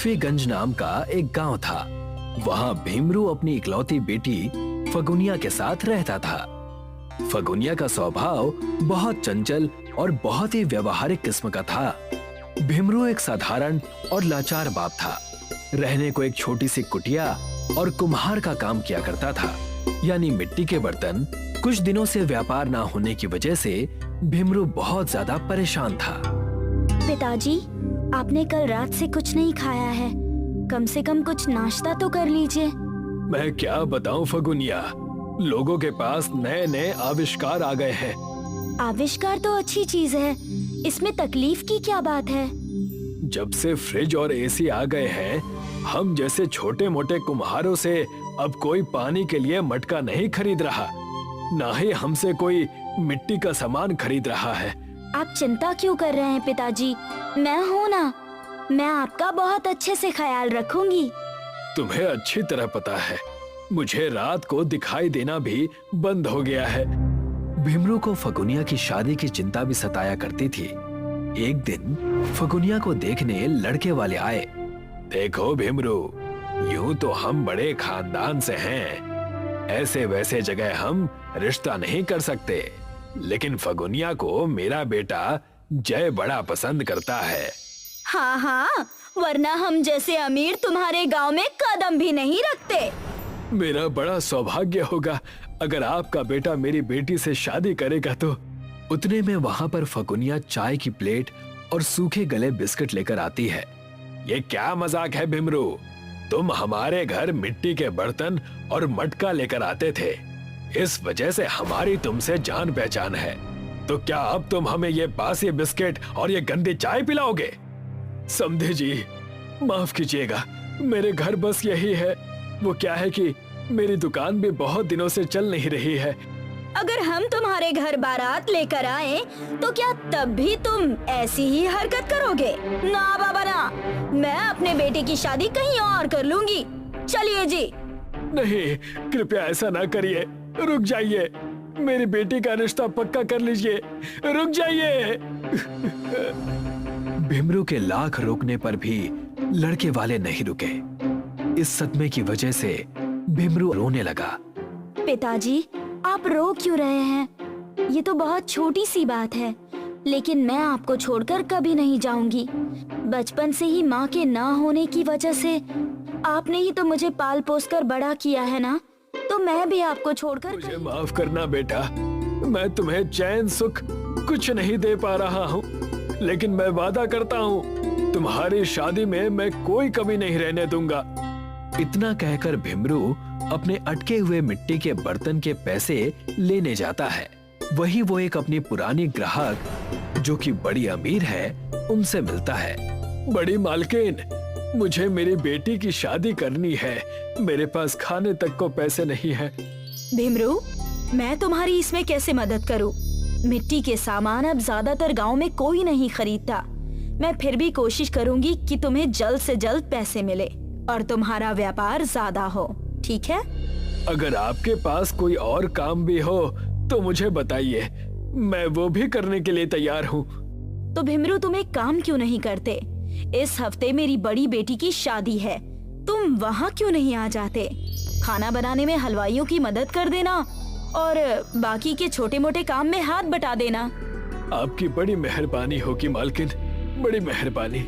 पृथ्वीगंज नाम का एक गांव था। वहां भीमरू अपनी इकलौती बेटी फगुनिया के साथ रहता था। फगुनिया का स्वभाव बहुत चंचल और बहुत ही व्यवहारिक किस्म का था। भीमरू एक साधारण और लाचार बाप था। रहने को एक छोटी सी कुटिया और कुम्हार का काम किया करता था, यानी मिट्टी के बर्तन। कुछ दिनों से व्यापार ना होने की वजह से भीमरू बहुत ज्यादा परेशान था। पिताजी, आपने कल रात से कुछ नहीं खाया है, कम से कम कुछ नाश्ता तो कर लीजिए। मैं क्या बताऊं फगुनिया, लोगों के पास नए नए आविष्कार आ गए हैं। आविष्कार तो अच्छी चीज है, इसमें तकलीफ की क्या बात है? जब से फ्रिज और एसी आ गए हैं, हम जैसे छोटे मोटे कुम्हारों से अब कोई पानी के लिए मटका नहीं खरीद रहा, ना ही हमसे कोई मिट्टी का सामान खरीद रहा है। आप चिंता क्यों कर रहे हैं पिताजी, मैं हूँ ना, मैं आपका बहुत अच्छे से ख्याल रखूंगी। तुम्हें अच्छी तरह पता है, मुझे रात को दिखाई देना भी बंद हो गया है। भीमरू को फगुनिया की शादी की चिंता भी सताया करती थी। एक दिन फगुनिया को देखने लड़के वाले आए। देखो भीमरू, यूं तो हम बड़े खानदान से हैं, ऐसे वैसे जगह हम रिश्ता नहीं कर सकते, लेकिन फगुनिया को मेरा बेटा जय बड़ा पसंद करता है। हाँ हाँ, वरना हम जैसे अमीर तुम्हारे गांव में कदम भी नहीं रखते। मेरा बड़ा सौभाग्य होगा अगर आपका बेटा मेरी बेटी से शादी करेगा तो। उतने में वहां पर फगुनिया चाय की प्लेट और सूखे गले बिस्किट लेकर आती है। ये क्या मजाक है भीमरू, तुम हमारे घर मिट्टी के बर्तन और मटका लेकर आते थे, इस वजह से हमारी तुमसे जान पहचान है, तो क्या अब तुम हमें ये बासी बिस्किट और ये गंदी चाय पिलाओगे? समझे जी, माफ कीजिएगा, मेरे घर बस यही है। वो क्या है कि मेरी दुकान भी बहुत दिनों से चल नहीं रही है। अगर हम तुम्हारे घर बारात लेकर आए तो क्या तब भी तुम ऐसी ही हरकत करोगे? ना बाबा ना, मैं अपने बेटे की शादी कहीं और कर लूंगी। चलिए जी। नहीं, कृपया ऐसा ना करिए, रुक जाइए, मेरी बेटी का रिश्ता पक्का कर लीजिए, रुक जाइए। भीमरू के लाख रोकने पर भी लड़के वाले नहीं रुके। इस सदमे की वजह से भीमरू रोने लगा। पिताजी, आप रो क्यों रहे हैं? ये तो बहुत छोटी सी बात है, लेकिन मैं आपको छोड़कर कभी नहीं जाऊंगी। बचपन से ही माँ के ना होने की वजह से आपने ही तो मुझे पाल पोस कर बड़ा किया है ना, तो मैं भी आपको छोड़कर। मुझे माफ करना बेटा, मैं तुम्हें चैन सुख कुछ नहीं दे पा रहा हूँ, लेकिन मैं वादा करता हूँ तुम्हारी शादी में मैं कोई कमी नहीं रहने दूंगा। इतना कहकर भीमरू अपने अटके हुए मिट्टी के बर्तन के पैसे लेने जाता है। वही वो एक अपनी पुरानी ग्राहक जो कि बड़ी अमीर है, उनसे मिलता है। बड़ी मालकिन, मुझे मेरी बेटी की शादी करनी है, मेरे पास खाने तक को पैसे नहीं है। भीमरू, मैं तुम्हारी इसमें कैसे मदद करूं? मिट्टी के सामान अब ज्यादातर गांव में कोई नहीं खरीदता। मैं फिर भी कोशिश करूंगी कि तुम्हें जल्द से जल्द पैसे मिले और तुम्हारा व्यापार ज्यादा हो, ठीक है? अगर आपके पास कोई और काम भी हो तो मुझे बताइए, मैं वो भी करने के लिए तैयार हूँ। तो भीमरू, तुम एक काम क्यों नहीं करते? इस हफ्ते मेरी बड़ी बेटी की शादी है, तुम वहाँ क्यों नहीं आ जाते? खाना बनाने में हलवाइयों की मदद कर देना और बाकी के छोटे मोटे काम में हाथ बटा देना। आपकी बड़ी मेहरबानी होगी मालकिन, बड़ी मेहरबानी।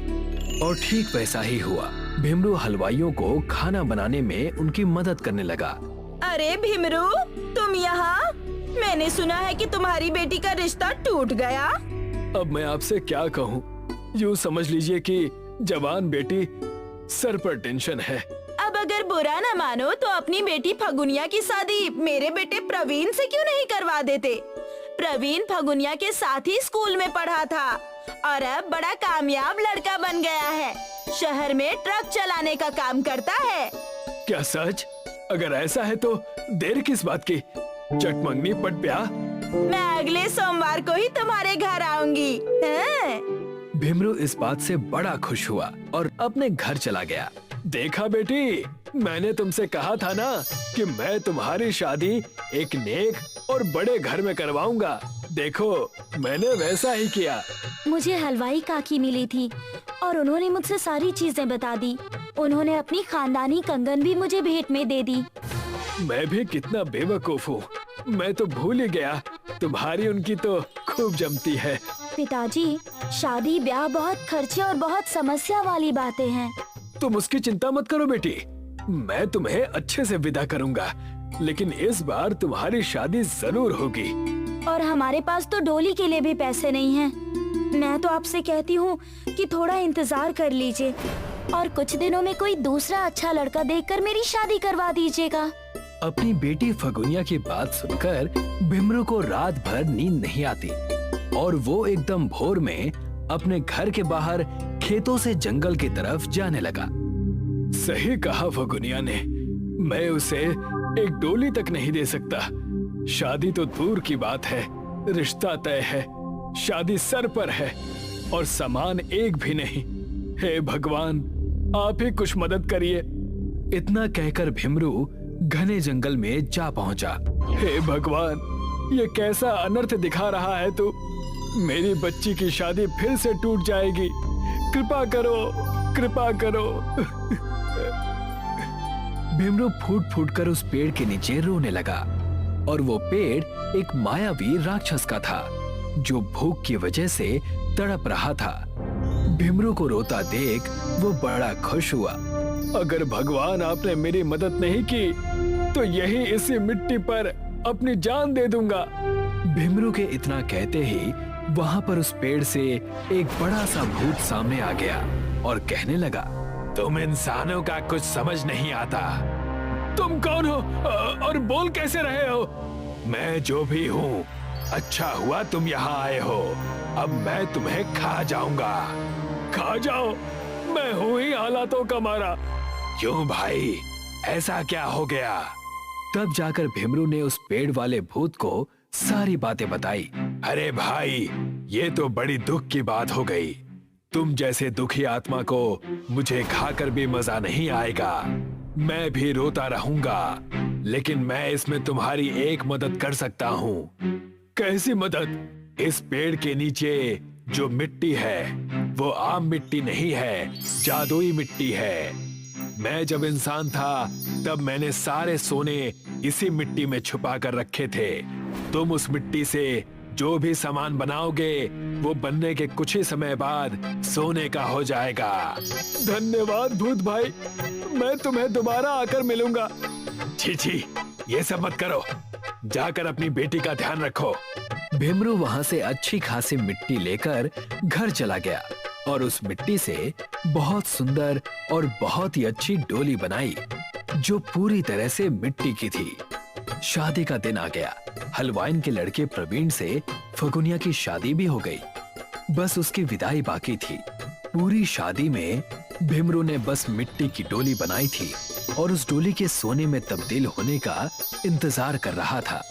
और ठीक वैसा ही हुआ। भीमरू हलवाइयों को खाना बनाने में उनकी मदद करने लगा। अरे भीमरू, तुम यहाँ? मैंने सुना है कि तुम्हारी बेटी का रिश्ता टूट गया। अब मैं आपसे क्या कहूँ, यूँ समझ लीजिए कि जवान बेटी सर पर टेंशन है। अब अगर बुरा न मानो तो अपनी बेटी फगुनिया की शादी मेरे बेटे प्रवीण से क्यों नहीं करवा देते? प्रवीण फगुनिया के साथ ही स्कूल में पढ़ा था और अब बड़ा कामयाब लड़का बन गया है। शहर में ट्रक चलाने का काम करता है। क्या सच? अगर ऐसा है तो देर किस बात की? चटमंगनी पट ब्याह। मैं अगले सोमवार को ही तुम्हारे घर आऊंगी। भीमरू इस बात से बड़ा खुश हुआ और अपने घर चला गया। देखा बेटी, मैंने तुमसे कहा था ना कि मैं तुम्हारी शादी एक नेक और बड़े घर में करवाऊंगा। देखो, मैंने वैसा ही किया। मुझे हलवाई काकी मिली थी और उन्होंने मुझसे सारी चीजें बता दी। उन्होंने अपनी खानदानी कंगन भी मुझे भेंट में दे दी। मैं भी कितना बेवकूफ हूँ, मैं तो भूल ही गया। तुम्हारी उनकी तो खूब जमती है। पिताजी, शादी ब्याह बहुत खर्चे और बहुत समस्या वाली बातें हैं। तुम उसकी चिंता मत करो बेटी, मैं तुम्हें अच्छे से विदा करूंगा, लेकिन इस बार तुम्हारी शादी जरूर होगी। और हमारे पास तो डोली के लिए भी पैसे नहीं हैं। मैं तो आपसे कहती हूँ कि थोड़ा इंतजार कर लीजिए और कुछ दिनों में कोई दूसरा अच्छा लड़का देखकर मेरी शादी करवा दीजिएगा। अपनी बेटी फगुनिया की बात सुनकर भीमरू को रात भर नींद नहीं आती और वो एकदम भोर में अपने घर के बाहर खेतों से जंगल की तरफ जाने लगा। सही कहा फगुनिया ने, मैं उसे एक डोली तक नहीं दे सकता। शादी तो दूर की बात है, रिश्ता तय है, शादी सर पर है और सामान एक भी नहीं। हे भगवान, आप ही कुछ मदद करिए। इतना कहकर भीमरू घने जंगल में जा पहुंचा। हे भगवान, ये कैसा अनर्थ दिखा रहा है तू? मेरी बच्ची की शादी फिर से टूट जाएगी। कृपा करो, कृपा करो। भीमरू फूट फूट कर उस पेड़ के नीचे रोने लगा और वो पेड़ एक मायावी राक्षस का था जो भूख की वजह से तड़प रहा था। भीमरू को रोता देख वो बड़ा खुश हुआ। अगर भगवान आपने मेरी मदद नहीं की तो यही इसी मिट्टी पर अपनी जान दे दूंगा। भीमरू के इतना कहते ही वहां पर उस पेड़ से एक बड़ा सा भूत सामने आ गया और कहने लगा, तुम इंसानों का कुछ समझ नहीं आता। तुम कौन हो और बोल कैसे रहे हो? मैं जो भी हूँ, अच्छा हुआ तुम यहाँ आए हो। अब मैं तुम्हें खा जाऊंगा। खा जाओ, मैं हूँ ही हालातों का मारा। क्यों भाई, ऐसा क्या हो गया? तब जाकर भीमरू ने उस पेड़ वाले भूत को सारी बातें बताई। अरे भाई, ये तो बड़ी दुख की बात हो गई। तुम जैसे दुखी आत्मा को मुझे खाकर भी मजा नहीं आएगा। मैं भी रोता रहूंगा, लेकिन मैं इसमें तुम्हारी एक मदद कर सकता हूँ। कैसी मदद? इस पेड़ के नीचे जो मिट्टी है वो आम मिट्टी नहीं है, जादुई मिट्टी है। मैं जब इंसान था तब मैंने सारे सोने इसी मिट्टी में छुपा कर रखे थे। तुम उस मिट्टी से जो भी सामान बनाओगे वो बनने के कुछ ही समय बाद सोने का हो जाएगा। धन्यवाद भूत भाई, मैं तुम्हें दोबारा आकर मिलूंगा। छी छी, ये सब मत करो, जाकर अपनी बेटी का ध्यान रखो। भीमरू वहां से अच्छी खासी मिट्टी लेकर घर चला गया और उस मिट्टी से बहुत सुंदर और बहुत ही अच्छी डोली बनाई जो पूरी तरह से मिट्टी की थी। शादी का दिन आ गया। हलवाइन के लड़के प्रवीण से फगुनिया की शादी भी हो गई। बस उसकी विदाई बाकी थी। पूरी शादी में भीमरू ने बस मिट्टी की डोली बनाई थी और उस डोली के सोने में तब्दील होने का इंतजार कर रहा था।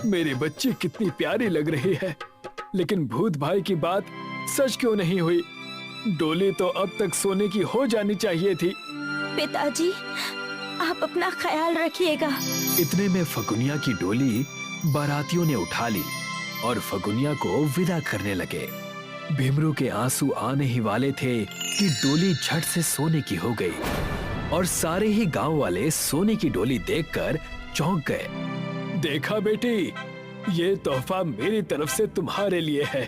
मेरी बच्ची कितनी प्यारी लग रही है, लेकिन भूत भाई की बात सच क्यों नहीं हुई? डोली तो अब तक सोने की हो जानी चाहिए थी। पिताजी, आप अपना ख्याल रखिएगा। इतने में फगुनिया की डोली बारातियों ने उठा ली और फगुनिया को विदा करने लगे। भीमरू के आंसू आने ही वाले थे कि डोली झट से सोने की हो गई और सारे ही गांव वाले सोने की डोली देखकर चौंक गए। देखा बेटी, ये तोहफा मेरी तरफ से तुम्हारे लिए है।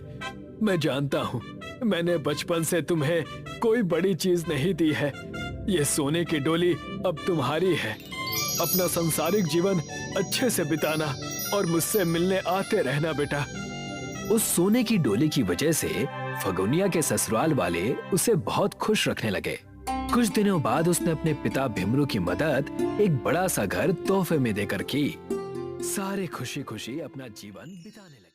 मैं जानता हूँ मैंने बचपन से तुम्हें कोई बड़ी चीज नहीं दी है। ये सोने की डोली अब तुम्हारी है। अपना सांसारिक जीवन अच्छे से बिताना और मुझसे मिलने आते रहना बेटा। उस सोने की डोली की वजह से फगुनिया के ससुराल वाले उसे बहुत खुश रखने लगे। कुछ दिनों बाद उसने अपने पिता भीमरू की मदद एक बड़ा सा घर तोहफे में देकर की। सारे खुशी खुशी अपना जीवन बिताने लगे।